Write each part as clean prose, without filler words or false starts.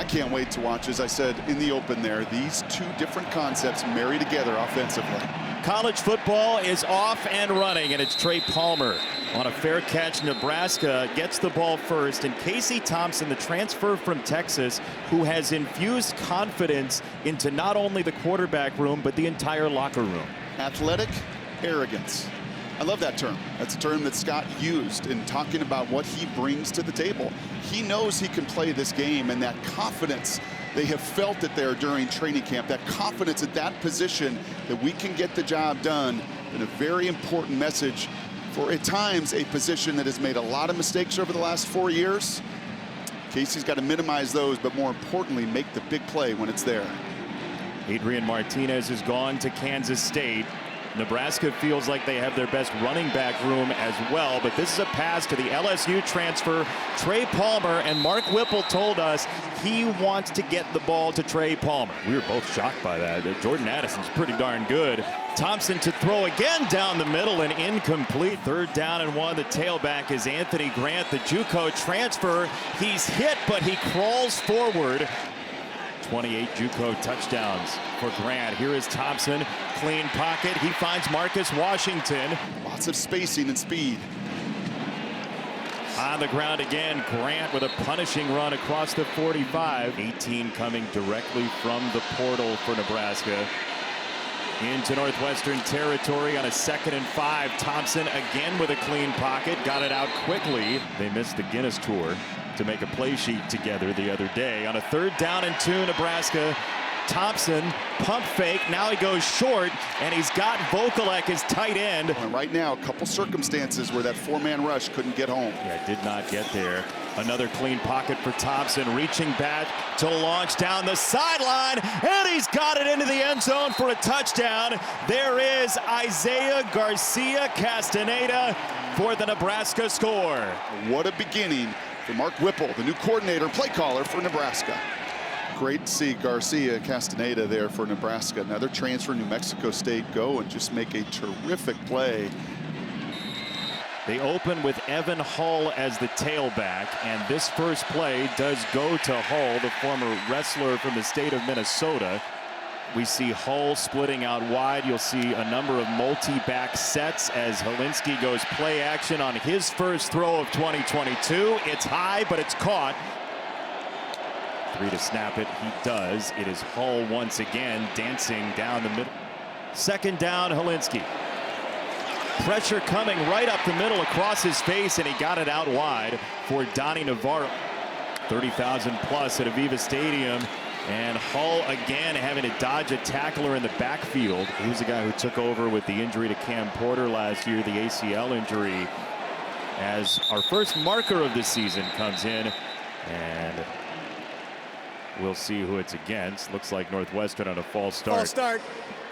I can't wait to watch, as I said in the open there, these two different concepts marry together offensively. College football is off and running, and it's Trey Palmer on a fair catch. Nebraska gets the ball first, and Casey Thompson, the transfer from Texas, who has infused confidence into not only the quarterback room, but the entire locker room. Athletic arrogance. I love that term. That's a term that Scott used in talking about what he brings to the table. He knows he can play this game, and that confidence, they have felt it there during training camp, that confidence at that position that we can get the job done, and a very important message for, at times, a position that has made a lot of mistakes over the last 4 years. Casey's got to minimize those, but more importantly, make the big play when it's there. Adrian Martinez is gone to Kansas State. Nebraska feels like they have their best running back room as well, but this is a pass to the LSU transfer, Trey Palmer, and Mark Whipple told us he wants to get the ball to Trey Palmer. We were both shocked by that. Jordan Addison's pretty darn good. Thompson to throw again down the middle and incomplete. 3rd down and 1. The tailback is Anthony Grant, the JUCO transfer. He's hit, but he crawls forward. 28 JUCO touchdowns for Grant. Here is Thompson, clean pocket. He finds Marcus Washington. Lots of spacing and speed. On the ground again, Grant with a punishing run across the 45. 18 coming directly from the portal for Nebraska. Into Northwestern territory on a 2nd and 5. Thompson again with a clean pocket. Got it out quickly. They missed the Guinness tour to make a play sheet together the other day. On a 3rd down and 2, Nebraska, Thompson, pump fake. Now he goes short, and he's got Vokalek as tight end. And right now, a couple circumstances where that 4-man rush couldn't get home. Yeah, did not get there. Another clean pocket for Thompson, reaching back to launch down the sideline, and he's got it into the end zone for a touchdown. There is Isaiah Garcia Castaneda for the Nebraska score. What a beginning for Mark Whipple, the new coordinator, play caller for Nebraska. Great to see Garcia Castaneda there for Nebraska. Another transfer, New Mexico State, go and just make a terrific play. They open with Evan Hull as the tailback, and this first play does go to Hull, the former wrestler from the state of Minnesota. We see Hull splitting out wide. You'll see a number of multi-back sets as Hilinski goes play action on his first throw of 2022. It's high, but it's caught. 3 to snap it. He does. It is Hull once again dancing down the middle. 2nd down, Hilinski. Pressure coming right up the middle across his face, and he got it out wide for Donnie Navarro. 30,000 plus at Aviva Stadium. And Hull again having to dodge a tackler in the backfield. He was the guy who took over with the injury to Cam Porter last year, the ACL injury. As our first marker of this season comes in, and we'll see who it's against. Looks like Northwestern on a false start. False start.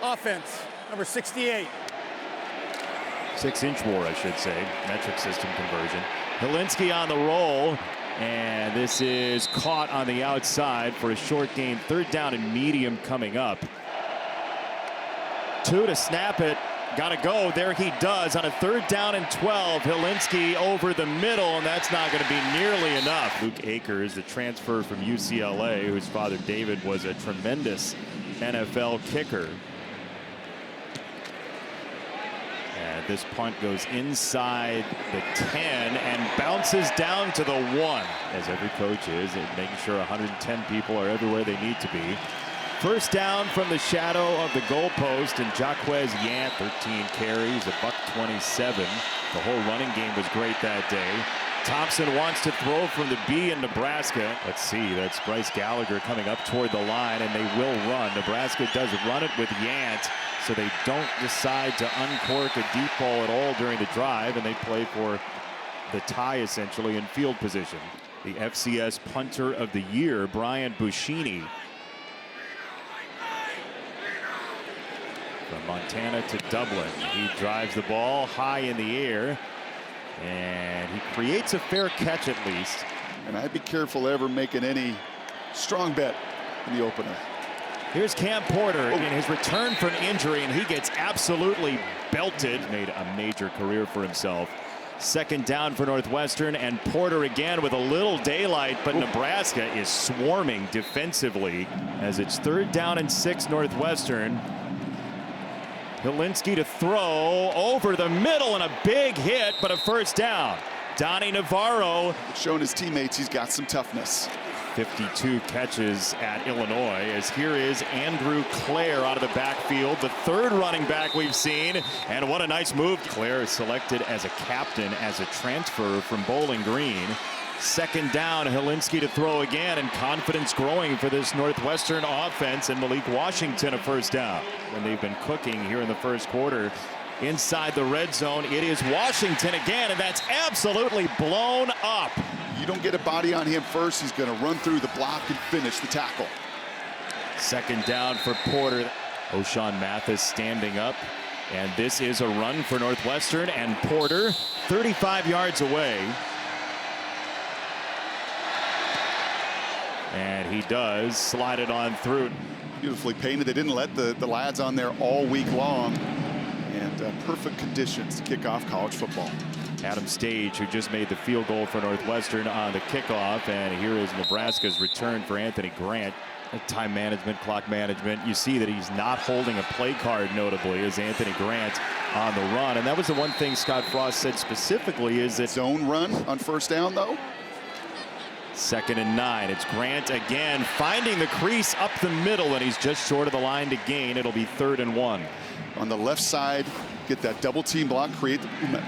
Offense, number 68. 6-inch war, I should say. Metric system conversion. Hilinski on the roll. And this is caught on the outside for a short gain. 3rd down and medium coming up. 2 to snap it. Got to go. There he does on a 3rd down and 12. Hilinski over the middle, and that's not going to be nearly enough. Luke Akers, the transfer from UCLA, whose father David was a tremendous NFL kicker. And this punt goes inside the 10 and bounces down to the 1, as every coach is, and making sure 110 people are everywhere they need to be. 1st down from the shadow of the goalpost, and Jaquez Yant, 13 carries, $127. The whole running game was great that day. Thompson wants to throw from the B in Nebraska. Let's see, that's Bryce Gallagher coming up toward the line, and they will run. Nebraska does run it with Yant, so they don't decide to uncork a deep ball at all during the drive, and they play for the tie essentially in field position. The FCS punter of the year, Brian Buschini. From Montana to Dublin, he drives the ball high in the air, and he creates a fair catch at least. And I'd be careful ever making any strong bet in the opener. Here's Cam Porter in his return from injury, and he gets absolutely belted. Made a major career for himself. Second down for Northwestern, and Porter again with a little daylight, but Nebraska is swarming defensively as it's 3rd down and 6 Northwestern. Hilinski to throw over the middle, and a big hit, but a first down. Donnie Navarro showing his teammates he's got some toughness. 52 catches at Illinois, as here is Andrew Clare out of the backfield, the 3rd running back we've seen, and what a nice move. Clare is selected as a captain as a transfer from Bowling Green. Second down, Hilinski to throw again, and confidence growing for this Northwestern offense, and Malik Washington a first down. When they've been cooking here in the first quarter inside the red zone, it is Washington again, and that's absolutely blown up. You don't get a body on him first, he's going to run through the block and finish the tackle. Second down for Porter. O'Shawn Mathis standing up, and this is a run for Northwestern, and Porter 35 yards away. And he does slide it on through. Beautifully painted. They didn't let the lads on there all week long, and perfect conditions to kick off college football. Adam Stage, who just made the field goal for Northwestern on the kickoff, and here is Nebraska's return for Anthony Grant. Time management, clock management. You see that he's not holding a play card, notably, as Anthony Grant on the run. And that was the one thing Scott Frost said specifically, is that zone run on first down, though. 2nd and 9. It's Grant again, finding the crease up the middle, and he's just short of the line to gain. It'll be 3rd and 1. On the left side, get that double team block, create the movement.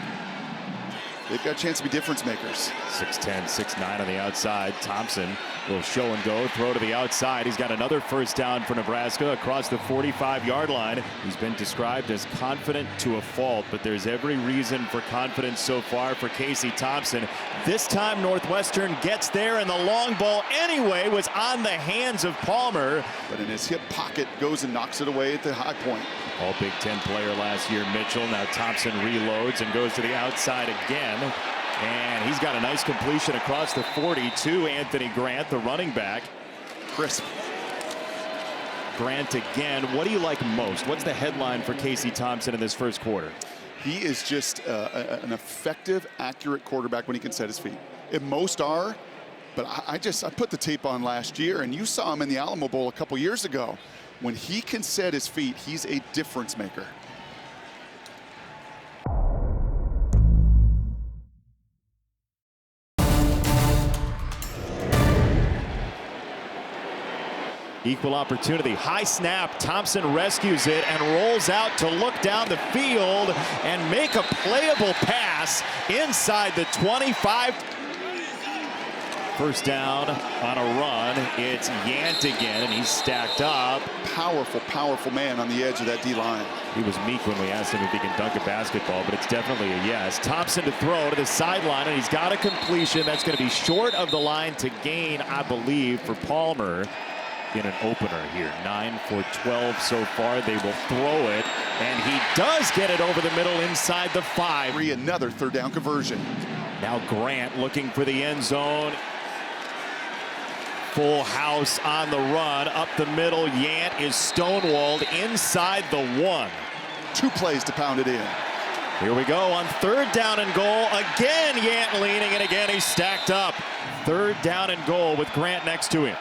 They've got a chance to be difference makers. 6'10", 6'9" on the outside. Thompson will show and go, throw to the outside. He's got another first down for Nebraska across the 45-yard line. He's been described as confident to a fault, but there's every reason for confidence so far for Casey Thompson. This time Northwestern gets there, and the long ball anyway was on the hands of Palmer. But in his hip pocket, goes and knocks it away at the high point. All Big Ten player last year, Mitchell. Now Thompson reloads and goes to the outside again. And he's got a nice completion across the 40 to Anthony Grant, the running back. Crisp. Grant again. What do you like most? What's the headline for Casey Thompson in this first quarter? He is just an effective, accurate quarterback when he can set his feet. And most are, but I put the tape on last year, and you saw him in the Alamo Bowl a couple years ago. When he can set his feet, he's a difference maker. Equal opportunity, high snap. Thompson rescues it and rolls out to look down the field and make a playable pass inside the 25. First down on a run. It's Yant again, and he's stacked up. Powerful, powerful man on the edge of that D-line. He was meek when we asked him if he can dunk a basketball, but it's definitely a yes. Thompson to throw to the sideline, and he's got a completion that's going to be short of the line to gain, I believe, for Palmer in an opener here. 9 for 12 so far. They will throw it, and he does get it over the middle inside the 5. Another 3rd down conversion. Now Grant looking for the end zone. Full house on the run up the middle. Yant is stonewalled inside the 1. 2 plays to pound it in. Here we go on 3rd down and goal. Again Yant leaning, and again he's stacked up. 3rd down and goal with Grant next to him.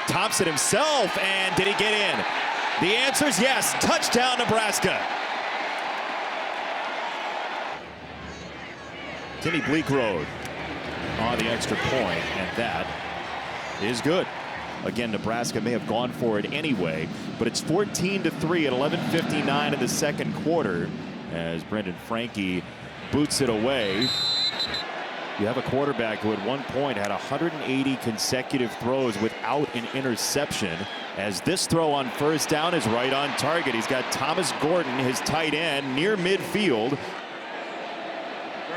Thompson himself, and did he get in? The answer is yes. Touchdown Nebraska. Timmy Bleekrode on the extra point, and that is good. Again, Nebraska may have gone for it anyway, but it's 14-3 at 11:59 in the second quarter as Brendan Franke boots it away. You have a quarterback who at one point had 180 consecutive throws without an interception, as this throw on first down is right on target. He's got Thomas Gordon, his tight end, near midfield.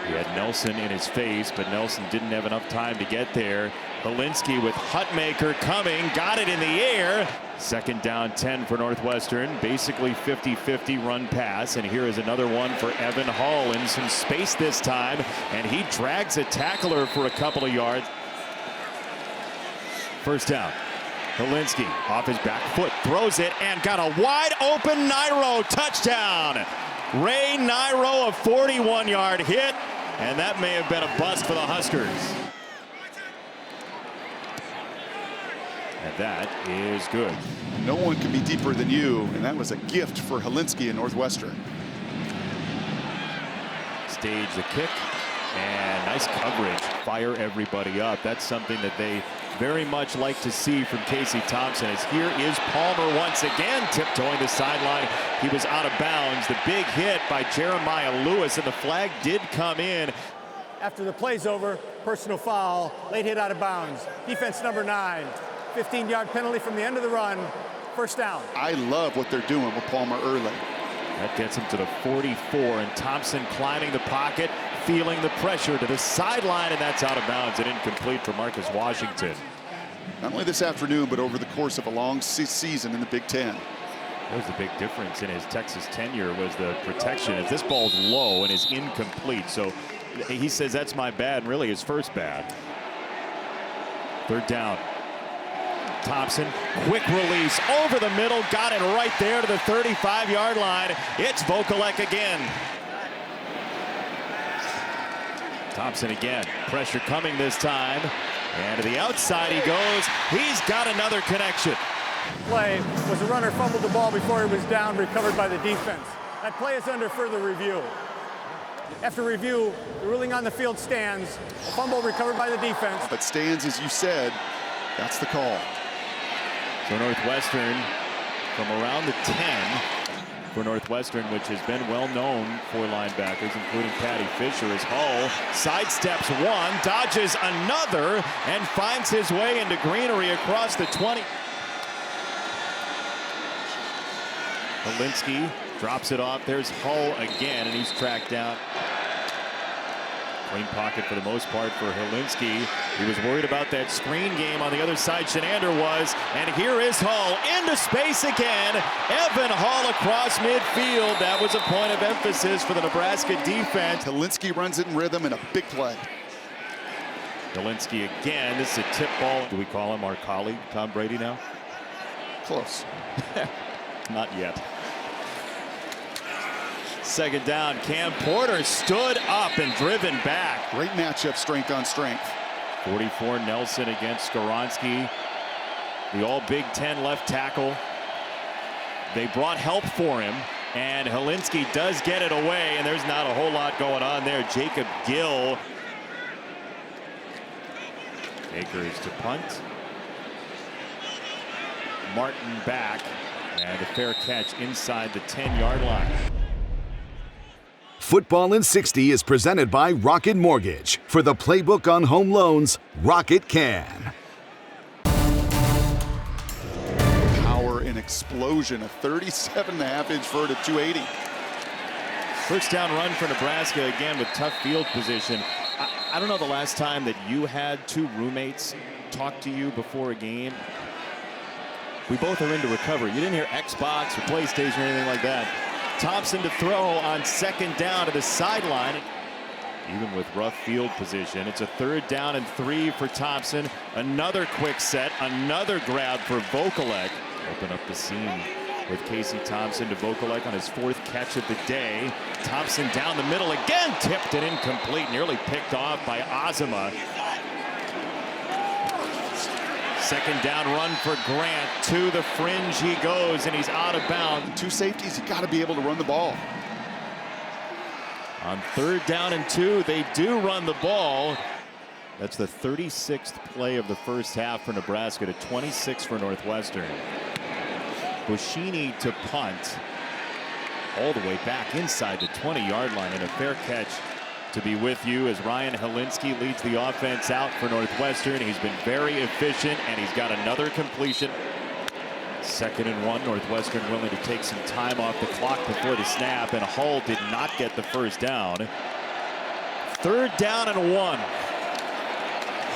He had Nelson in his face, but Nelson didn't have enough time to get there. Hilinski with Hutmaker coming, got it in the air. 2nd down 10 for Northwestern, basically 50-50 run pass, and here is another one for Evan Hall in some space this time, and he drags a tackler for a couple of yards. First down. Hilinski off his back foot, throws it, and got a wide open Nairo touchdown. Ray Nairo, a 41-yard hit, and that may have been a bust for the Huskers. And that is good. No one can be deeper than you, and that was a gift for Hilinski and Northwestern. Stage the kick, and nice coverage. Fire everybody up. That's something that they very much like to see from Casey Thompson. As here is Palmer once again tiptoeing the sideline. He was out of bounds. The big hit by Jeremiah Lewis, and the flag did come in. After the play's over, personal foul, late hit out of bounds. Defense number 9, 15-yard penalty from the end of the run, first down. I love what they're doing with Palmer early. That gets him to the 44, and Thompson climbing the pocket, feeling the pressure to the sideline, and that's out of bounds and incomplete for Marcus Washington. Not only this afternoon, but over the course of a long season in the Big Ten. That was the big difference in his Texas tenure, was the protection. As this ball's low and is incomplete, so he says that's my bad, and really his first bad. Third down. Thompson, quick release over the middle, got it right there to the 35-yard line. It's Vokalek again. Thompson again, pressure coming this time, and to the outside he goes. He's got another connection. Play was a runner fumbled the ball before he was down, recovered by the defense. That play is under further review. After review, the ruling on the field stands. A fumble recovered by the defense. But stands, as you said, that's the call. So Northwestern from around the 10 for Northwestern, which has been well known for linebackers, including Patty Fisher, as Hull sidesteps one, dodges another, and finds his way into greenery across the 20. Hilinski drops it off. There's Hull again, and he's tracked down. Clean pocket for the most part for Hilinski. He was worried about that screen game on the other side. Shenander was, and here is Hull into space again. Evan Hull across midfield. That was a point of emphasis for the Nebraska defense. Hilinski runs it in rhythm and a big play. Hilinski again. This is a tip ball. Do we call him our colleague, Tom Brady, now? Close. Not yet. Second down, Cam Porter stood up and driven back. Great matchup, strength on strength. 44 Nelson against Skoronski, the all Big Ten left tackle. They brought help for him, and Hilinski does get it away, and there's not a whole lot going on there. Jacob Gill. Akers to punt. Martin back, and a fair catch inside the 10-yard line. Football in 60 is presented by Rocket Mortgage. For the playbook on home loans, Rocket can. Power and explosion, a 37.5-inch vert at 280. First down run for Nebraska, again with tough field position. I don't know the last time that you had two roommates talk to you before a game. We both are into recovery. You didn't hear Xbox or PlayStation or anything like that. Thompson to throw on second down to the sideline. Even with rough field position, it's a 3rd down and 3 for Thompson. Another quick set, another grab for Vokalek. Open up the seam with Casey Thompson to Vokalek on his 4th catch of the day. Thompson down the middle again, tipped and incomplete, nearly picked off by Azuma. Second down run for Grant. To the fringe he goes, and he's out of bounds. Two safeties, you got to be able to run the ball. On 3rd down and 2, they do run the ball. That's the 36th play of the first half for Nebraska to 26 for Northwestern. Buschini to punt. All the way back inside the 20-yard line, and a fair catch to be with you as Ryan Hilinski leads the offense out for Northwestern. He's been very efficient, and he's got another completion. 2nd and 1, Northwestern willing to take some time off the clock before the snap, and Hull did not get the first down. 3rd down and 1.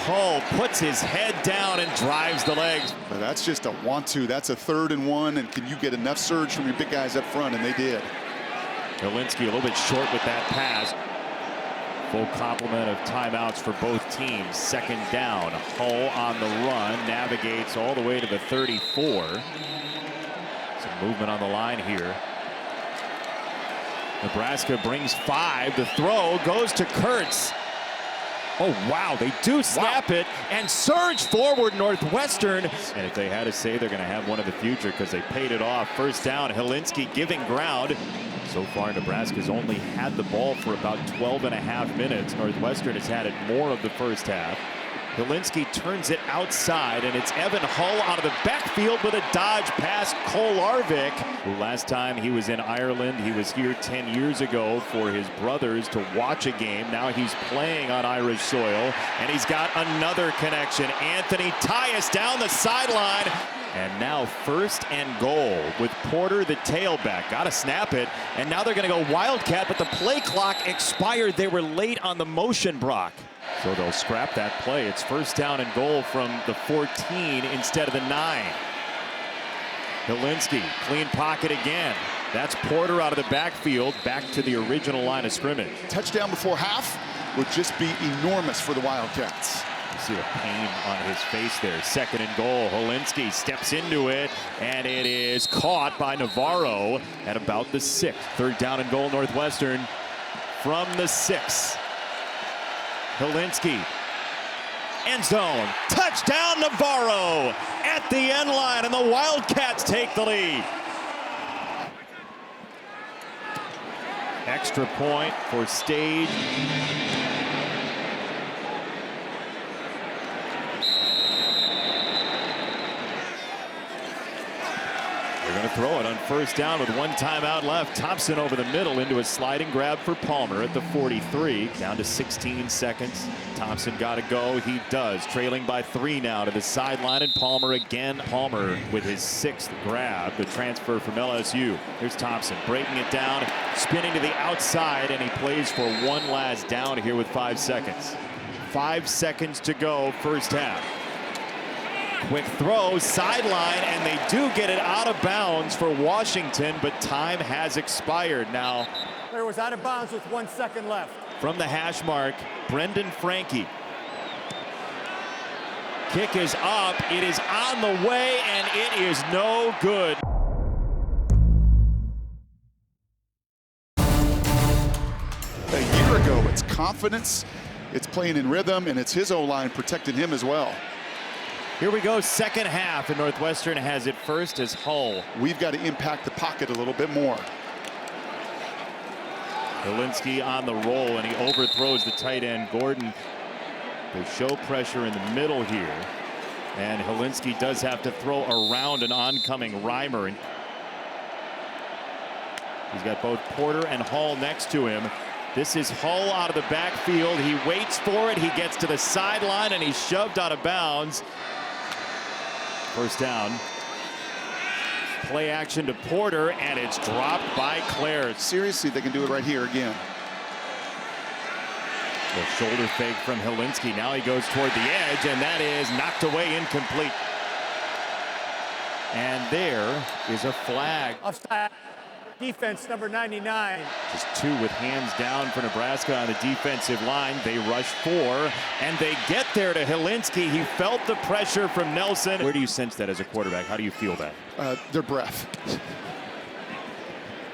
Hull puts his head down and drives the legs. But that's just a want-to. That's a 3rd and 1, and can you get enough surge from your big guys up front? And they did. Hilinski a little bit short with that pass. Full complement of timeouts for both teams. 2nd down. Hull on the run. Navigates all the way to the 34. Some movement on the line here. Nebraska brings 5. The throw goes to Kurtz. Oh, wow, they do snap it and surge forward Northwestern. And if they had to say, they're going to have one of the future because they paid it off. First down, Hilinski giving ground. So far, Nebraska's only had the ball for about 12.5 minutes. Northwestern has had it more of the first half. Hilinski turns it outside, and it's Evan Hull out of the backfield with a dodge past Kolarvik, who last time he was in Ireland, he was here 10 years ago for his brothers to watch a game. Now he's playing on Irish soil, and he's got another connection. Anthony Tyus down the sideline. And now 1st and goal with Porter, the tailback. Got to snap it, and now they're going to go Wildcat, but the play clock expired. They were late on the motion, Brock. So they'll scrap that play. It's 1st down and goal from the 14 instead of the 9. Hilinski, clean pocket again. That's Porter out of the backfield, back to the original line of scrimmage. Touchdown before half would just be enormous for the Wildcats. You see the pain on his face there. 2nd and goal. Hilinski steps into it, and it is caught by Navarro at about the 6. 3rd down and goal, Northwestern from the 6. Hilinski, end zone, touchdown Navarro at the end line, and the Wildcats take the lead. Extra point for Stage. They're going to throw it on 1st down with 1 timeout left. Thompson over the middle into a sliding grab for Palmer at the 43. Down to 16 seconds. Thompson got to go. He does. Trailing by 3 now to the sideline, and Palmer again. Palmer with his 6th grab. The transfer from LSU. Here's Thompson breaking it down, spinning to the outside, and he plays for 1 last down here with 5 seconds. 5 seconds to go, 1st half. Quick throw, sideline, and they do get it out of bounds for Washington, but time has expired now. There was out of bounds with 1 second left. From the hash mark, Brendan Franke. Kick is up, it is on the way, and it is no good. A year ago, it's confidence, it's playing in rhythm, and it's his O-line protecting him as well. Here we go, 2nd half, and Northwestern has it first as Hull. We've got to impact the pocket a little bit more. Hilinski on the roll, and he overthrows the tight end, Gordon. They show pressure in the middle here, and Hilinski does have to throw around an oncoming Reimer. He's got both Porter and Hull next to him. This is Hull out of the backfield. He waits for it. He gets to the sideline, and he's shoved out of bounds. 1st down. Play action to Porter, and it's dropped by Clare. Seriously, they can do it right here again. The shoulder fake from Hilinski. Now he goes toward the edge, and that is knocked away, incomplete. And there is a flag. Offside. Defense number 99. Just 2 with hands down for Nebraska on the defensive line. They rush 4, and they get there to Hilinski. He felt the pressure from Nelson. Where do you sense that as a quarterback? How do you feel that? Their breath.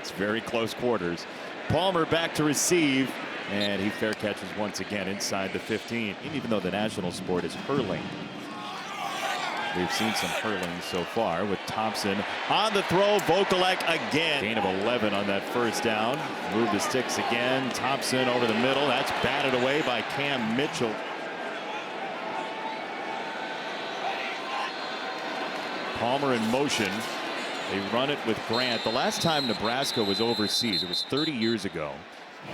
It's very close quarters. Palmer back to receive, and he fair catches once again inside the 15. And even though the national sport is hurling, we've seen some hurling so far with Thompson on the throw. Vokalek again. Gain of 11 on that 1st down. Move the sticks again. Thompson over the middle. That's batted away by Cam Mitchell. Palmer in motion. They run it with Grant. The last time Nebraska was overseas, it was 30 years ago.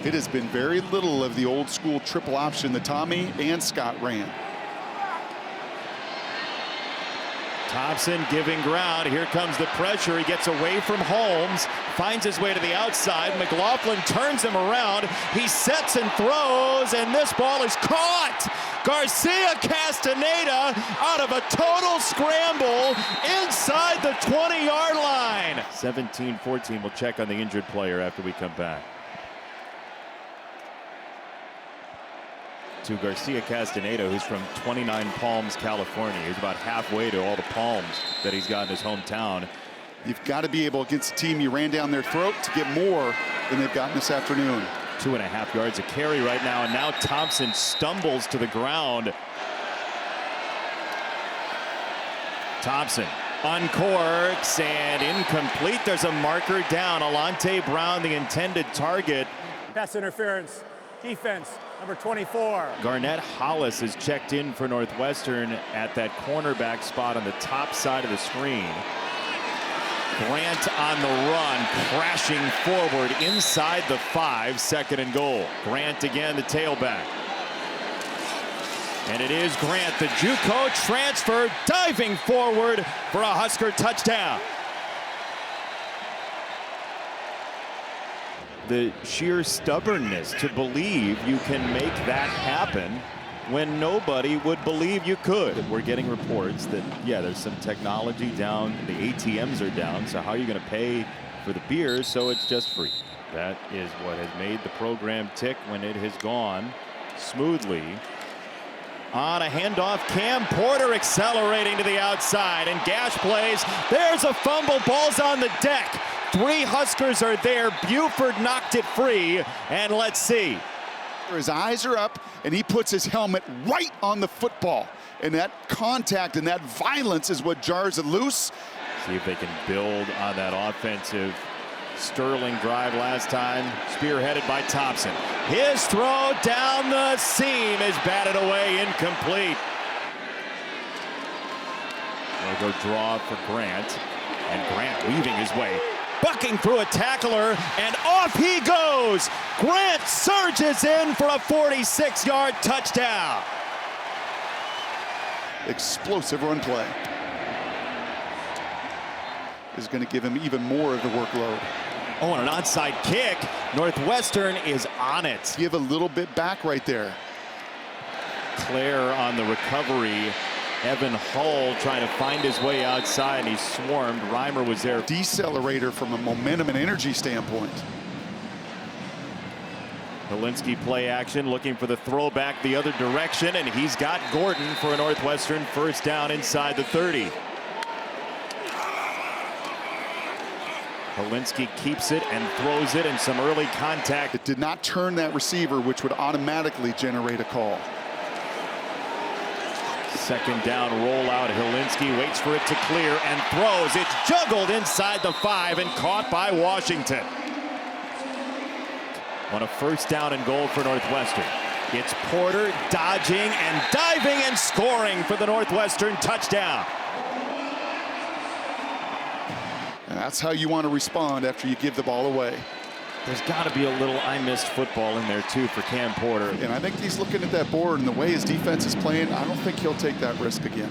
It has been very little of the old school triple option that Tommy and Scott ran. Thompson giving ground. Here comes the pressure. He gets away from Holmes, finds his way to the outside. McLaughlin turns him around. He sets and throws, and this ball is caught. Garcia Castaneda out of a total scramble inside the 20-yard line. 17-14. We'll check on the injured player after we come back. To Garcia Castaneda, who's from 29 Palms, California. He's about halfway to all the palms that he's got in his hometown. You've got to be able, against a team you ran down their throat, to get more than they've gotten this afternoon. 2.5 yards a carry right now, and now Thompson stumbles to the ground. Thompson uncorks and incomplete. There's a marker down. Alante Brown, the intended target. Pass interference. Defense, number 24. Garnett Hollis is checked in for Northwestern at that cornerback spot on the top side of the screen. Grant on the run, crashing forward inside the 5, 2nd and goal. Grant again, the tailback. And it is Grant, the JUCO transfer, diving forward for a Husker touchdown. The sheer stubbornness to believe you can make that happen when nobody would believe you could. We're getting reports that, yeah, there's some technology down, the ATMs are down, so how are you going to pay for the beers? So it's just free. That is what has made the program tick when it has gone smoothly. On a handoff, Cam Porter accelerating to the outside, and Gash plays. There's a fumble, ball's on the deck. 3 Huskers are there. Buford knocked it free, and let's see. His eyes are up, and he puts his helmet right on the football. And that contact and that violence is what jars it loose. See if they can build on that offensive sterling drive last time, spearheaded by Thompson. His throw down the seam is batted away, incomplete. They'll go draw for Grant, and Grant weaving his way, bucking through a tackler, and off he goes. Grant surges in for a 46-yard touchdown. Explosive run play is going to give him even more of the workload. Oh, and an onside kick. Northwestern is on it. Give a little bit back right there. Claire on the recovery. Evan Hull trying to find his way outside, and he's swarmed. Reimer was there. Decelerator from a momentum and energy standpoint. Hilinski play action, looking for the throwback the other direction, and he's got Gordon for a Northwestern first down inside the 30. Hilinski keeps it and throws it, and some early contact. It did not turn that receiver, which would automatically generate a call. 2nd down rollout. Hilinski waits for it to clear and throws. It's juggled inside the 5 and caught by Washington. On a first down and goal for Northwestern. It's Porter dodging and diving and scoring for the Northwestern touchdown. And that's how you want to respond after you give the ball away. There's got to be a little I missed football in there too for Cam Porter. And I think he's looking at that board, and the way his defense is playing, I don't think he'll take that risk again.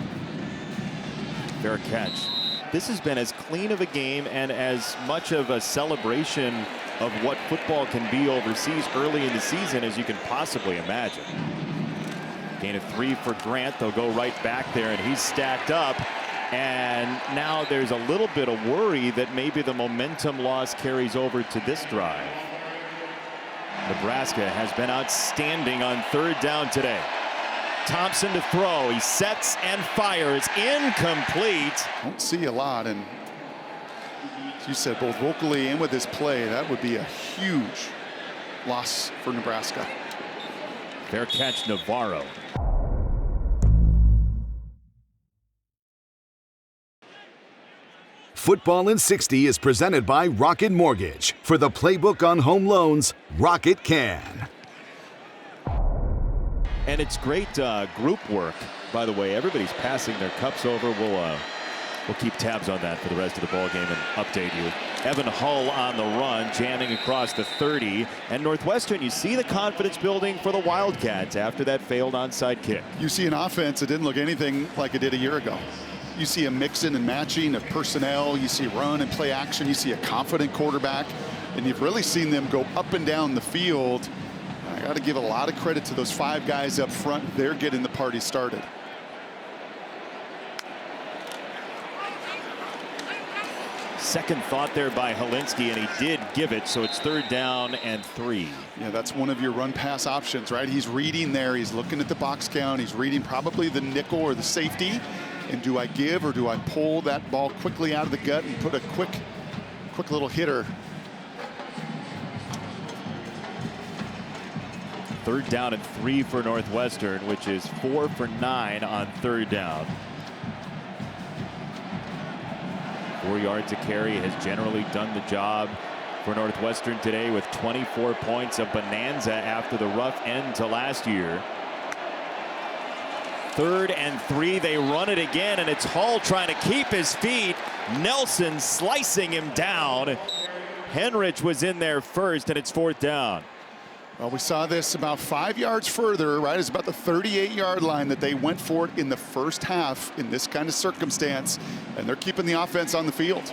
Fair catch. This has been as clean of a game and as much of a celebration of what football can be overseas early in the season as you can possibly imagine. Gain of 3 for Grant. They'll go right back there, and he's stacked up. And now there's a little bit of worry that maybe the momentum loss carries over to this drive. Nebraska has been outstanding on 3rd down today. Thompson to throw. He sets and fires. Incomplete. Don't see a lot, and as you said, both vocally and with this play, that would be a huge loss for Nebraska. Fair catch, Navarro. Football in 60 is presented by Rocket Mortgage. For the playbook on home loans, Rocket can. And it's great group work, by the way. Everybody's passing their cups over. We'll keep tabs on that for the rest of the ball game and update you. Evan Hull on the run, jamming across the 30. And Northwestern, you see the confidence building for the Wildcats after that failed onside kick. You see an offense that didn't look anything like it did a year ago. You see a mixing and matching of personnel. You see run and play action. You see a confident quarterback. And you've really seen them go up and down the field. I got to give a lot of credit to those 5 guys up front. They're getting the party started. Second thought there by Hilinski, and he did give it, so it's 3rd down and 3. Yeah, that's one of your run pass options, right? He's reading there. He's looking at the box count. He's reading probably the nickel or the safety. And do I give or do I pull that ball quickly out of the gut and put a quick little hitter 3rd down and 3 for Northwestern, which is 4 for 9 on 3rd down. 4 yards to carry has generally done the job for Northwestern today, with 24 points, a bonanza after the rough end to last year. 3rd and 3, they run it again, and it's Hull trying to keep his feet. Nelson slicing him down. Henrich was in there first, and it's 4th down. Well, we saw this about 5 yards further, right? It's about the 38-yard line that they went for it in the first half in this kind of circumstance, and they're keeping the offense on the field.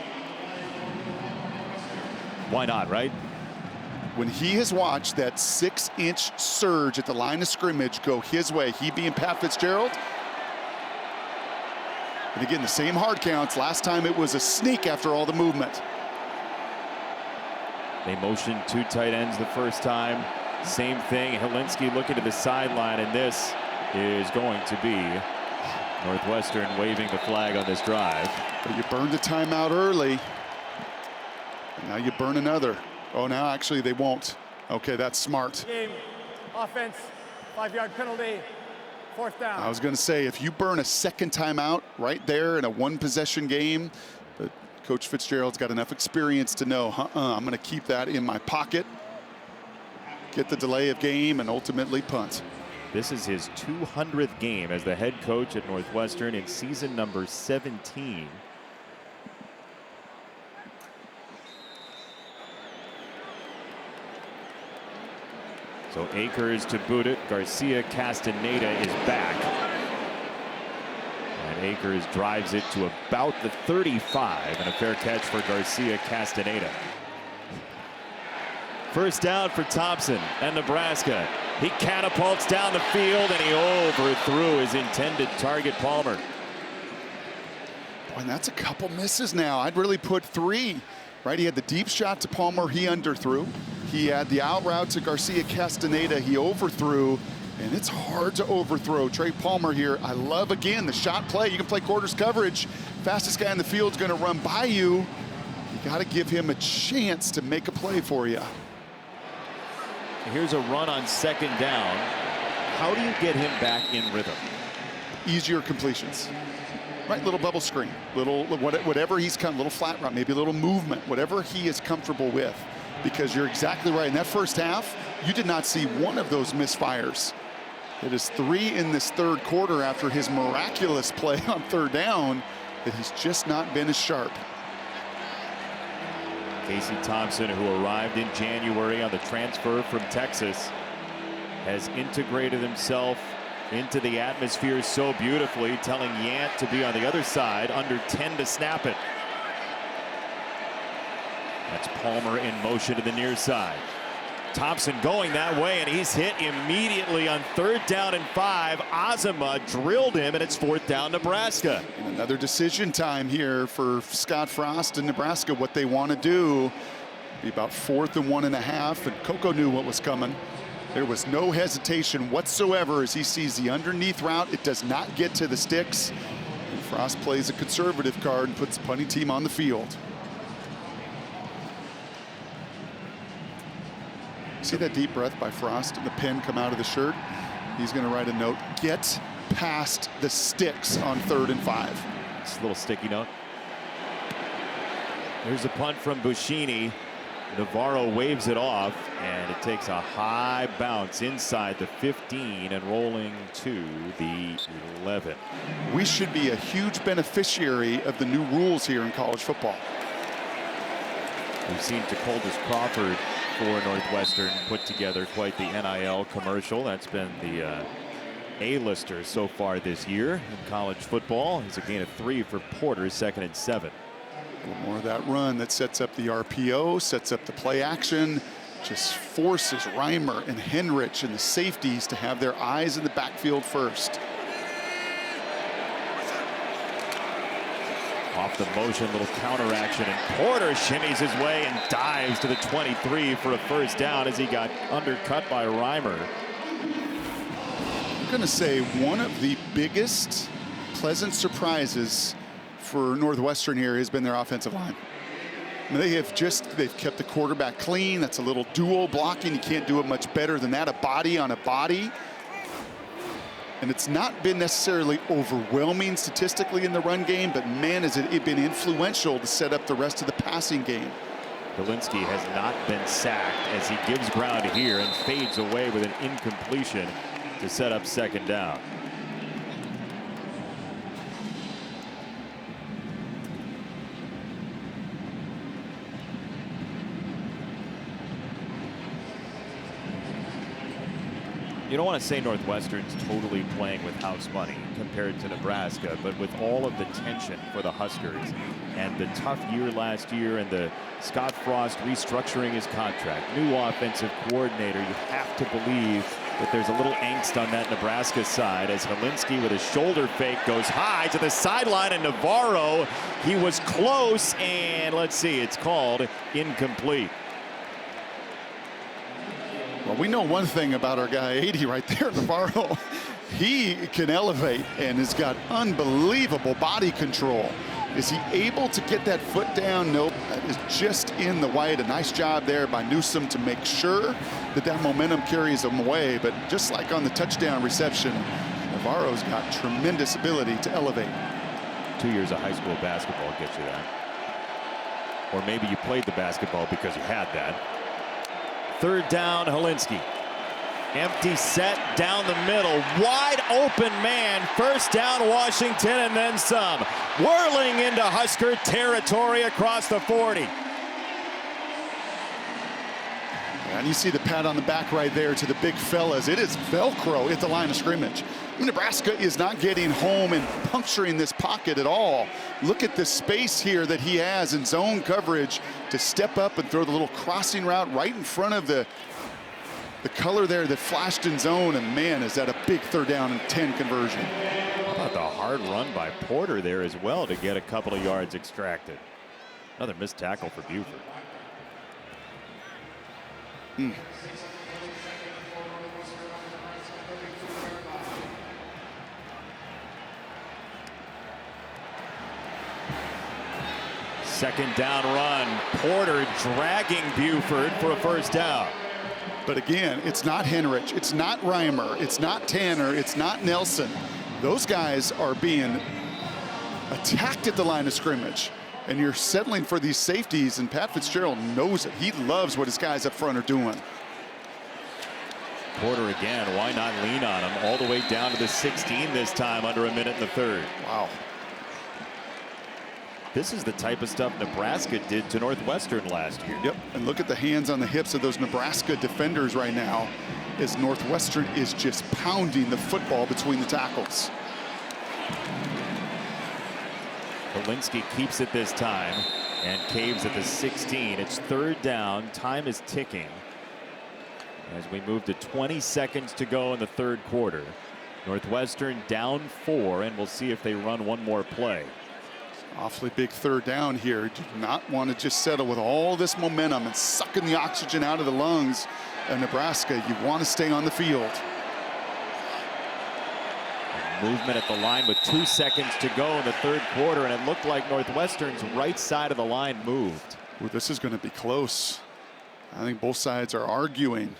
Why not, right? When he has watched that 6-inch surge at the line of scrimmage go his way, he being Pat Fitzgerald. And again, the same hard counts. Last time it was a sneak after all the movement. They motioned 2 tight ends the first time. Same thing. Hilinski looking to the sideline, and this is going to be Northwestern waving the flag on this drive. But you burned a timeout early. And now you burn another. Oh, now actually they won't. Okay, that's smart. Game, offense, 5-yard penalty, 4th down. I was going to say, if you burn a second timeout right there in a 1-possession game, but Coach Fitzgerald's got enough experience to know, I'm going to keep that in my pocket, get the delay of game, and ultimately punt. This is his 200th game as the head coach at Northwestern in season number 17. So Akers to boot it. Garcia Castaneda is back. And Akers drives it to about the 35, and a fair catch for Garcia Castaneda. 1st down for Thompson and Nebraska. He catapults down the field, and he overthrew his intended target, Palmer. Boy, and that's a couple misses now. I'd really put 3. Right, he had the deep shot to Palmer, he underthrew. He had the out route to Garcia Castaneda, he overthrew. And it's hard to overthrow Trey Palmer here. I love, again, the shot play. You can play quarters coverage. Fastest guy in the field is going to run by you. You got to give him a chance to make a play for you. Here's a run on 2nd down. How do you get him back in rhythm? Easier completions. Right, little bubble screen, whatever he's come, little flat route, maybe a little movement, whatever he is comfortable with. Because you're exactly right. In that first half, you did not see one of those misfires. It is 3 in this 3rd quarter after his miraculous play on 3rd down that he's just not been as sharp. Casey Thompson, who arrived in January on the transfer from Texas, has integrated himself into the atmosphere so beautifully, telling Yant to be on the other side, under 10 to snap it. That's Palmer in motion to the near side. Thompson going that way, and he's hit immediately on 3rd down and 5. Azama drilled him, and it's 4th down Nebraska. And another decision time here for Scott Frost and Nebraska, what they want to do. Be about 4th and 1.5, and Coco knew what was coming. There was no hesitation whatsoever as he sees the underneath route. It does not get to the sticks. And Frost plays a conservative card and puts the punting team on the field. See that deep breath by Frost and the pen come out of the shirt? He's going to write a note. Get past the sticks on 3rd and 5. It's a little sticky note. There's a punt from Buschini. Navarro waves it off, and it takes a high bounce inside the 15 and rolling to the 11. We should be a huge beneficiary of the new rules here in college football. We've seen Tacoldus Crawford for Northwestern put together quite the NIL commercial. That's been the A-lister so far this year in college football. It's a gain of 3 for Porter, 2nd and 7. A little more of that run that sets up the RPO, sets up the play action, just forces Reimer and Henrich and the safeties to have their eyes in the backfield first. Off the motion, little counter action, and Porter shimmies his way and dives to the 23 for a 1st down as he got undercut by Reimer. I'm going to say one of the biggest pleasant surprises for Northwestern here has been their offensive line. They've kept the quarterback clean. That's a little dual blocking. You can't do it much better than that, a body on a body. And it's not been necessarily overwhelming statistically in the run game, but man, has it been influential to set up the rest of the passing game. Hilinski has not been sacked as he gives ground here and fades away with an incompletion to set up second down. You don't want to say Northwestern's totally playing with house money compared to Nebraska, but with all of the tension for the Huskers and the tough year last year and the Scott Frost restructuring his contract, new offensive coordinator, you have to believe that there's a little angst on that Nebraska side as Hilinski with a shoulder fake goes high to the sideline, and Navarro, he was close, and let's see, it's called incomplete. Well, we know one thing about our guy 80 right there, Navarro. He can elevate and has got unbelievable body control. Is he able to get that foot down? Nope, that is just in the white. A nice job there by Newsome to make sure that that momentum carries him away. But just like on the touchdown reception, Navarro's got tremendous ability to elevate. 2 years of high school basketball gets you that. Or maybe you played the basketball because you had that. Third down, Hilinski. Empty set down the middle. Wide open man. First down, Washington, and then some. Whirling into Husker territory across the 40. And you see the pat on the back right there to the big fellas. It is Velcro at the line of scrimmage. Nebraska is not getting home and puncturing this pocket at all. Look at the space here that he has in zone coverage to step up and throw the little crossing route right in front of the color there that flashed in zone. And man, is that a big 3rd down and 10 conversion. How about the hard run by Porter there as well to get a couple of yards extracted. Another missed tackle for Buford. Second down run. Porter dragging Buford for a first down. But again, it's not Henrich, it's not Reimer, it's not Tanner, it's not Nelson. Those guys are being attacked at the line of scrimmage. And you're settling for these safeties, and Pat Fitzgerald knows it. He loves what his guys up front are doing. Porter again, why not lean on him all the way down to the 16 this time, under a minute in the 3rd. Wow. This is the type of stuff Nebraska did to Northwestern last year. Yep, and look at the hands on the hips of those Nebraska defenders right now as Northwestern is just pounding the football between the tackles. Hilinski keeps it this time and caves at the 16. It's 3rd down. Time is ticking as we move to 20 seconds to go in the 3rd quarter. Northwestern down 4, and we'll see if they run one more play. Awfully big 3rd down here. Do not want to just settle with all this momentum and sucking the oxygen out of the lungs of Nebraska. You want to stay on the field. Movement at the line with 2 seconds to go in the 3rd quarter, and it looked like Northwestern's right side of the line moved. Ooh, this is going to be close. I think both sides are arguing.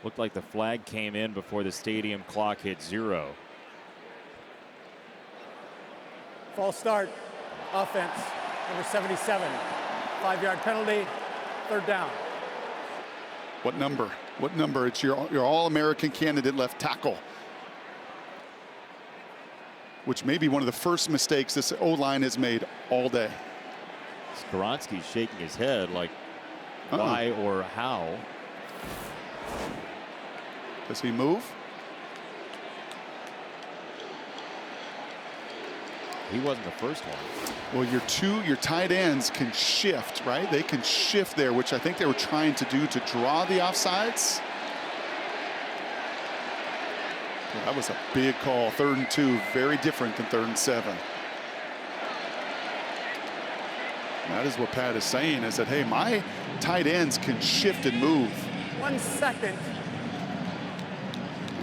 Looked like the flag came in before the stadium clock hit 0. False start, offense, number 77. 5-yard penalty, 3rd down. What number? What number? It's your All-American candidate left tackle, which may be one of the first mistakes this O-line has made all day. Skoronski's shaking his head like, why or how? Does he move? He wasn't the first one. Well, your tight ends can shift, right? They can shift there, which I think they were trying to do to draw the offsides. Well, that was a big call. 3rd and 2, very different than 3rd and 7. That is what Pat is saying, is that, hey, my tight ends can shift and move. 1 second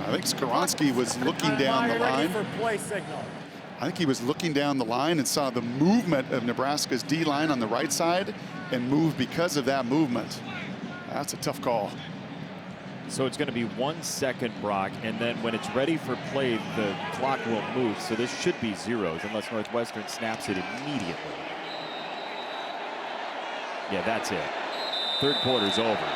I think Hilinski was looking down the line. For play signal. I think he was looking down the line and saw the movement of Nebraska's D-line on the right side and moved because of that movement. That's a tough call. So it's going to be 1 second, Brock, and then when it's ready for play, the clock will move. So this should be zeros unless Northwestern snaps it immediately. Yeah, that's it. Third quarter's over.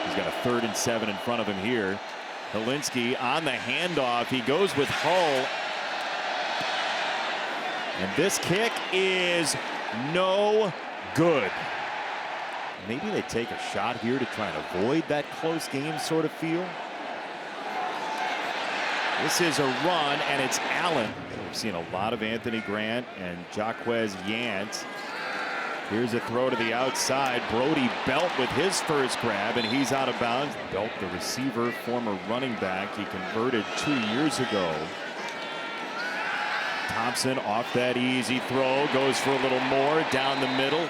He's got a 3rd and 7 in front of him here. Hilinski on the handoff. He goes with Hull. And this kick is no good. Maybe they take a shot here to try and avoid that close game sort of feel. This is a run, and it's Allen. We've seen a lot of Anthony Grant and Jaquez Yant. Here's a throw to the outside. Brody Belt with his first grab, and he's out of bounds. Belt, the receiver, former running back. He converted 2 years ago. Thompson off that easy throw, goes for a little more down the middle.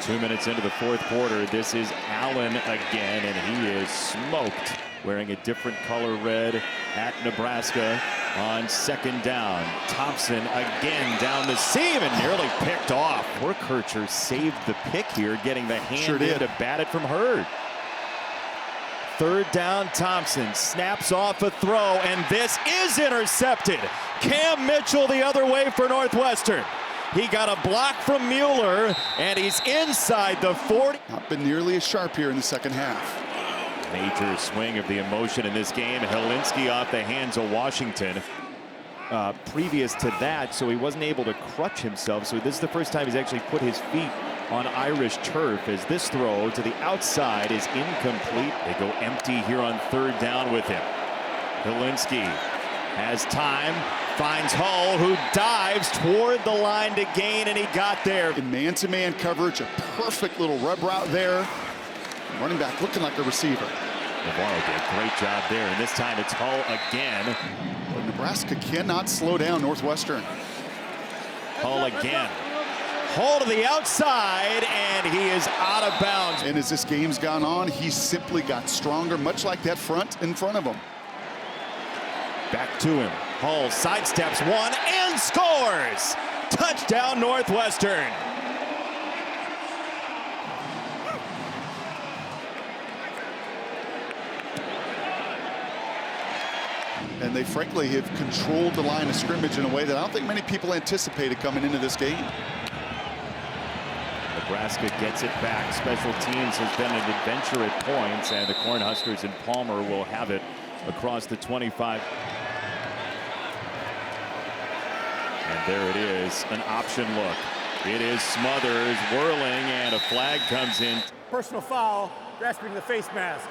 2 minutes into the fourth quarter, this is Allen again, and he is smoked. Wearing a different color red at Nebraska on 2nd down. Thompson again down the seam and nearly picked off. Workhurcher saved the pick here, getting the hand in to bat it from Hurd. 3rd down, Thompson snaps off a throw, and this is intercepted. Cam Mitchell the other way for Northwestern. He got a block from Mueller, and he's inside the 40. Not been nearly as sharp here in the second half. Major swing of the emotion in this game. Hilinski off the hands of Washington. Previous to that, so he wasn't able to crutch himself. So this is the first time he's actually put his feet on Irish turf, as this throw to the outside is incomplete. They go empty here on 3rd down with him. Hilinski has time, finds Hull, who dives toward the line to gain, and he got there. In man-to-man coverage, a perfect little rub route there. Running back looking like a receiver. Navarro did a great job there, and this time it's Hull again. But Nebraska cannot slow down Northwestern. Hull again. Hull to the outside, and he is out of bounds. And as this game's gone on, he's simply got stronger, much like that front in front of him. Back to him. Hull sidesteps one and scores! Touchdown, Northwestern. And they frankly have controlled the line of scrimmage in a way that I don't think many people anticipated coming into this game. Nebraska gets it back. Special teams has been an adventure at points, and the Cornhuskers and Palmer will have it across the 25. And there it is, an option look. It is Smothers whirling, and a flag comes in. Personal foul, grasping the face mask.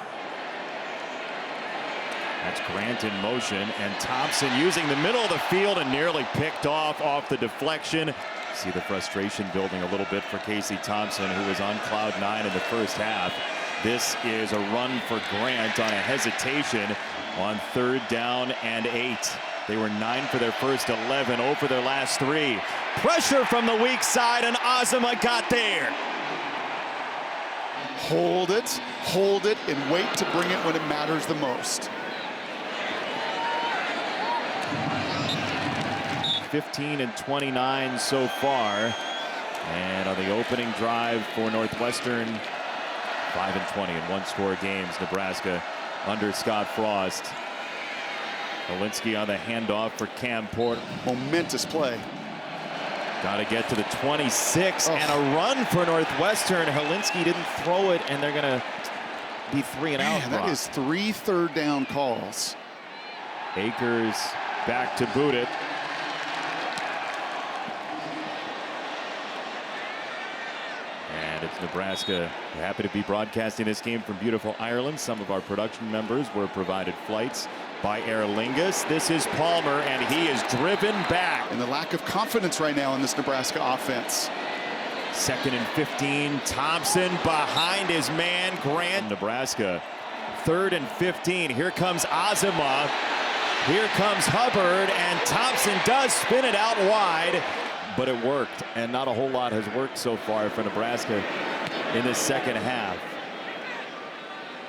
That's Grant in motion, and Thompson using the middle of the field and nearly picked off the deflection. See the frustration building a little bit for Casey Thompson, who was on cloud 9 in the first half. This is a run for Grant on a hesitation on 3rd down and 8. They were 9 for their first 11, 0 for their last 3. Pressure from the weak side, and Azuma got there. Hold it, and wait to bring it when it matters the most. 15 and 29 so far, and on the opening drive for Northwestern, 5 and 20 in one-score games. Nebraska under Scott Frost. Hilinski on the handoff for Cam Porter. Momentous play. Got to get to the 26, and a run for Northwestern. Hilinski didn't throw it, and they're going to be 3 and out. That is 3 third down calls. Akers back to boot it. And it's Nebraska. We're happy to be broadcasting this game from beautiful Ireland. Some of our production members were provided flights by Aer Lingus. This is Palmer, and he is driven back. And the lack of confidence right now in this Nebraska offense. 2nd and 15. Thompson behind his man, Grant. Nebraska, 3rd and 15. Here comes Azuma. Here comes Hubbard, and Thompson does spin it out wide, but it worked, and not a whole lot has worked so far for Nebraska in this second half.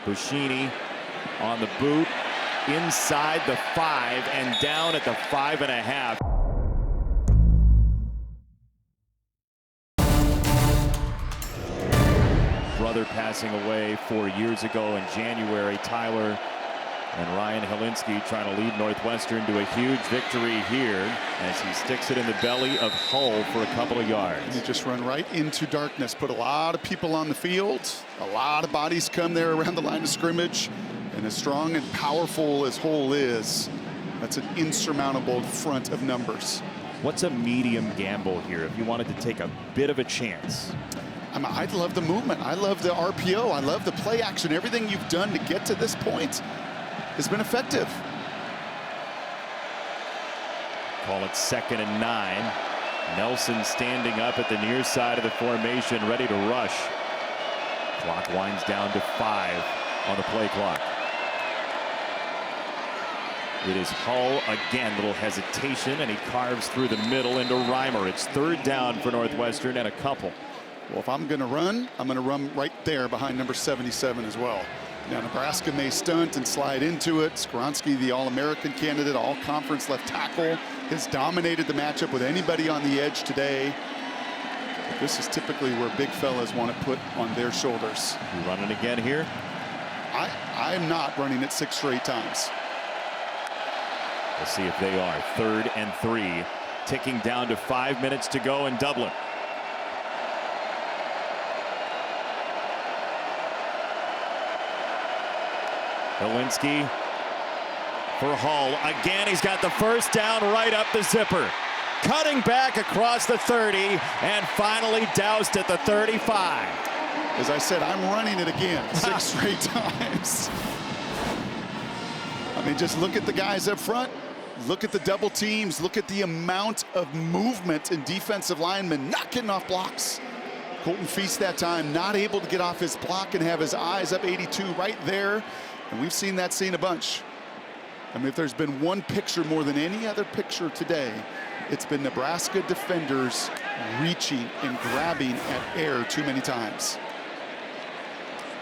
Buschini on the boot, inside the 5 and down at the 5.5. Brother passing away 4 years ago in January. Tyler and Ryan Hilinski trying to lead Northwestern to a huge victory here as he sticks it in the belly of Hull for a couple of yards. You just run right into darkness, put a lot of people on the field, a lot of bodies come there around the line of scrimmage, and as strong and powerful as Hull is, that's an insurmountable front of numbers. What's a medium gamble here if you wanted to take a bit of a chance? I love the movement. I love the RPO. I love the play action. Everything you've done to get to this point has been effective. Call it 2nd and 9. Nelson standing up at the near side of the formation, ready to rush. Clock winds down to 5 on the play clock. It is Hull again, little hesitation, and he carves through the middle into Reimer. It's 3rd down for Northwestern and a couple. Well, if I'm going to run, I'm going to run right there behind number 77 as well. Now, Nebraska may stunt and slide into it. Skoronski, the All-American candidate, all-conference left tackle, has dominated the matchup with anybody on the edge today. But this is typically where big fellas want to put on their shoulders. You running again here? I'm not running it 6 straight times. We'll see if they are. 3rd and 3, ticking down to 5 minutes to go in Dublin. Hilinski for Hull. Again, he's got the 1st down right up the zipper. Cutting back across the 30 and finally doused at the 35. As I said, I'm running it again 6 straight times. I mean, just look at the guys up front. Look at the double teams. Look at the amount of movement in defensive linemen not getting off blocks. Colton Feast that time not able to get off his block and have his eyes up 82 right there. And we've seen that scene a bunch. I mean, if there's been one picture more than any other picture today, it's been Nebraska defenders reaching and grabbing at air too many times.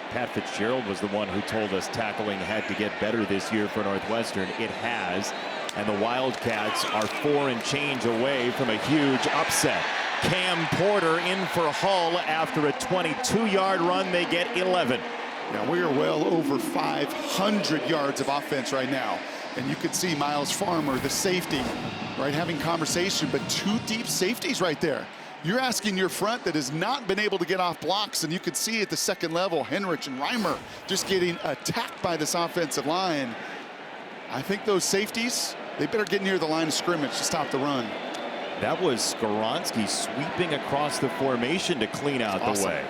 Pat Fitzgerald was the one who told us tackling had to get better this year for Northwestern. It has, and the Wildcats are 4 and change away from a huge upset. Cam Porter in for Hull after a 22-yard run. They get 11. Now, we are well over 500 yards of offense right now. And you could see Miles Farmer, the safety, right, having conversation, but 2 deep safeties right there. You're asking your front that has not been able to get off blocks, and you could see at the second level, Henrich and Reimer just getting attacked by this offensive line. I think those safeties, they better get near the line of scrimmage to stop the run. That was Skoronski sweeping across the formation to clean out the way.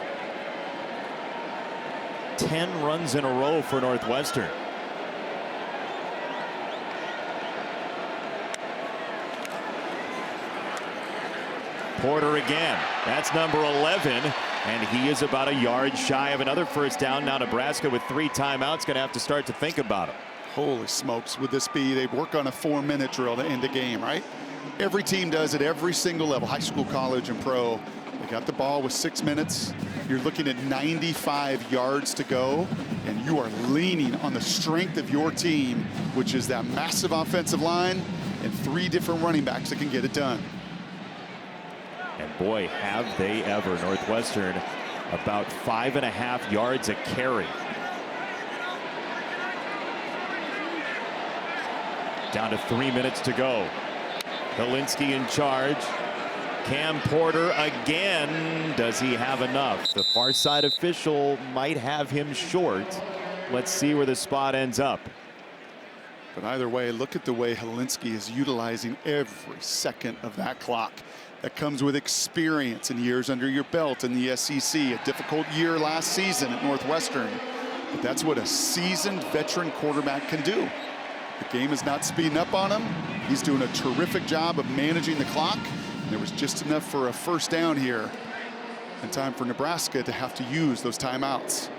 10 runs in a row for Northwestern. Porter again. That's number 11, and he is about a yard shy of another first down. Now Nebraska with 3 timeouts going to have to start to think about it. Holy smokes, would this be, they work on a 4-minute drill to end a game, right? Every team does it, every single level, high school, college, and pro. They got the ball with 6 minutes. You're looking at 95 yards to go, and you are leaning on the strength of your team, which is that massive offensive line and 3 different running backs that can get it done. And boy, have they ever. Northwestern about 5.5 yards a carry. Down to 3 minutes to go. Hilinski in charge. Cam Porter again. Does he have enough? The far side official might have him short. Let's see where the spot ends up. But either way, look at the way Hilinski is utilizing every second of that clock. That comes with experience and years under your belt in the SEC. A difficult year last season at Northwestern. But that's what a seasoned veteran quarterback can do. The game is not speeding up on him. He's doing a terrific job of managing the clock. And there was just enough for a first down here. And time for Nebraska to have to use those timeouts.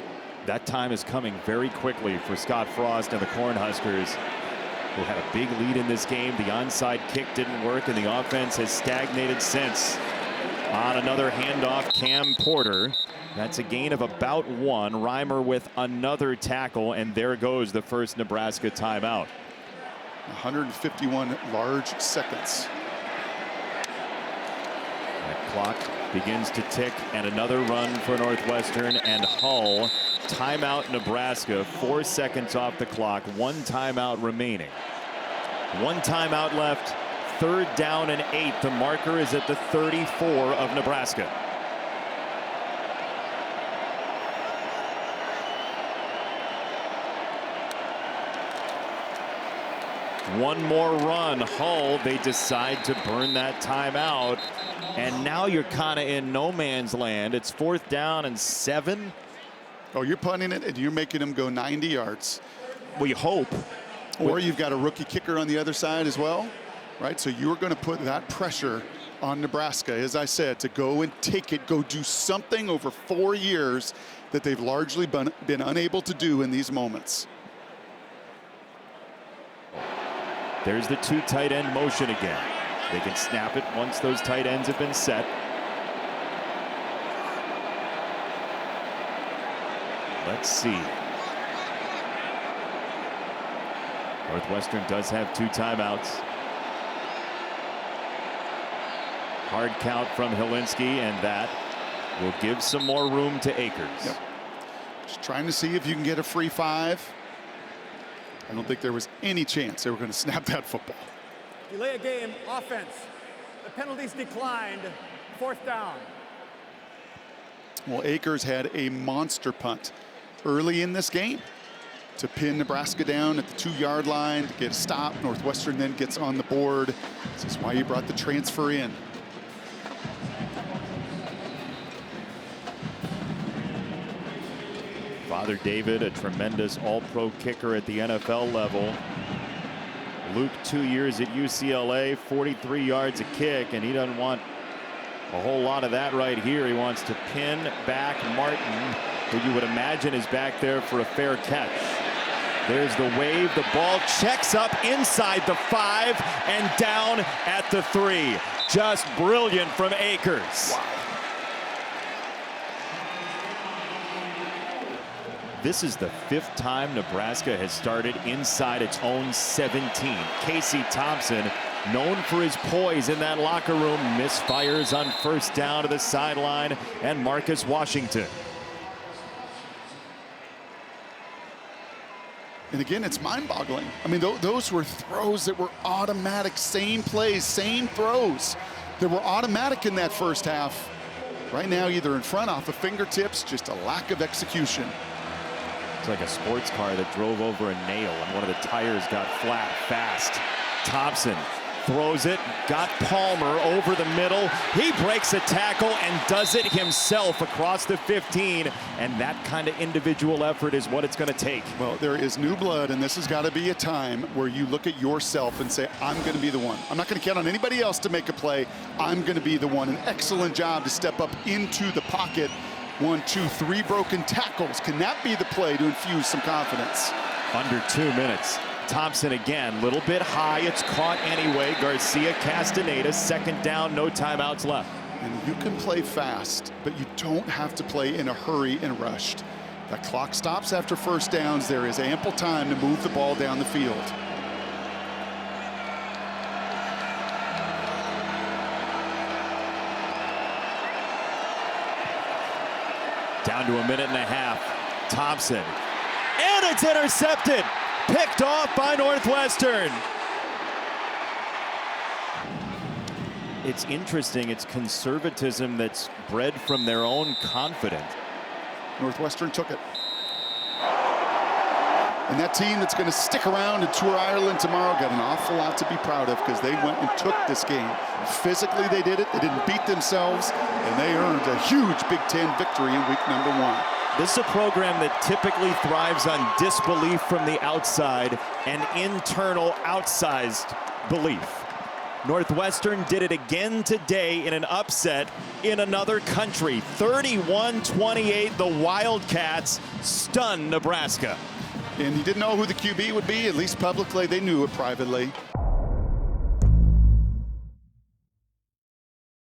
That time is coming very quickly for Scott Frost and the Cornhuskers. who had a big lead in this game. The onside kick didn't work, and the offense has stagnated since. On another handoff, Cam Porter. That's a gain of about 1. Reimer with another tackle, and there goes the first Nebraska timeout. 151 large seconds. That clock begins to tick, and another run for Northwestern, and Hull. Timeout Nebraska, 4 seconds off the clock, 1 timeout remaining. 1 timeout left, 3rd down and 8. The marker is at the 34 of Nebraska. One more run. Hull, they decide to burn that timeout. And now you're kind of in no man's land. It's 4th down and 7. Oh, you're punting it and you're making them go 90 yards. We hope. Or you've got a rookie kicker on the other side as well, right? So you're going to put that pressure on Nebraska, as I said, to go and take it, go do something over 4 years that they've largely been unable to do in these moments. There's the 2 tight end motion again. They can snap it once those tight ends have been set. Let's see. Northwestern does have 2 timeouts. Hard count from Hilinski, and that will give some more room to Akers. Yep. Just trying to see if you can get a free 5. I don't think there was any chance they were going to snap that football. Delay a game, offense. The penalties declined. 4th down. Well, Akers had a monster punt early in this game to pin Nebraska down at the 2-yard line to get a stop. Northwestern then gets on the board. This is why you brought the transfer in. Father David, a tremendous all-pro kicker at the NFL level. Luke, 2 years at UCLA, 43 yards a kick, and he doesn't want a whole lot of that right here. He wants to pin back Martin, who you would imagine is back there for a fair catch. There's the wave. The ball checks up inside the 5 and down at the 3. Just brilliant from Akers. Wow. This is the 5th time Nebraska has started inside its own 17. Casey Thompson, known for his poise in that locker room, misfires on 1st down to the sideline, and Marcus Washington. And again, it's mind-boggling. I mean, those were throws that were automatic, same plays, same throws that were automatic in that first half. Right now, either in front off of fingertips, just a lack of execution. It's like a sports car that drove over a nail and one of the tires got flat fast. Thompson throws it, got Palmer over the middle. He breaks a tackle and does it himself across the 15. And that kind of individual effort is what it's going to take. Well, there is new blood, and this has got to be a time where you look at yourself and say, I'm going to be the one. I'm not going to count on anybody else to make a play. I'm going to be the one. An excellent job to step up into the pocket. 1, 2, 3 broken tackles. Can that be the play to infuse some confidence? Under 2 minutes. Thompson again, little bit high. It's caught anyway. Garcia Castaneda, 2nd down, no timeouts left. And you can play fast, but you don't have to play in a hurry and rushed. The clock stops after 1st downs. There is ample time to move the ball down the field. Down to 1.5 minutes. Thompson. And it's intercepted. Picked off by Northwestern. It's interesting. It's conservatism that's bred from their own confidence. Northwestern took it. And that team that's going to stick around and tour Ireland tomorrow got an awful lot to be proud of because they went and took this game. Physically, they did it. They didn't beat themselves, and they earned a huge Big Ten victory in week number 1. This is a program that typically thrives on disbelief from the outside and internal outsized belief. Northwestern did it again today in an upset in another country. 31-28, the Wildcats stun Nebraska. And he didn't know who the QB would be, at least publicly. They knew it privately.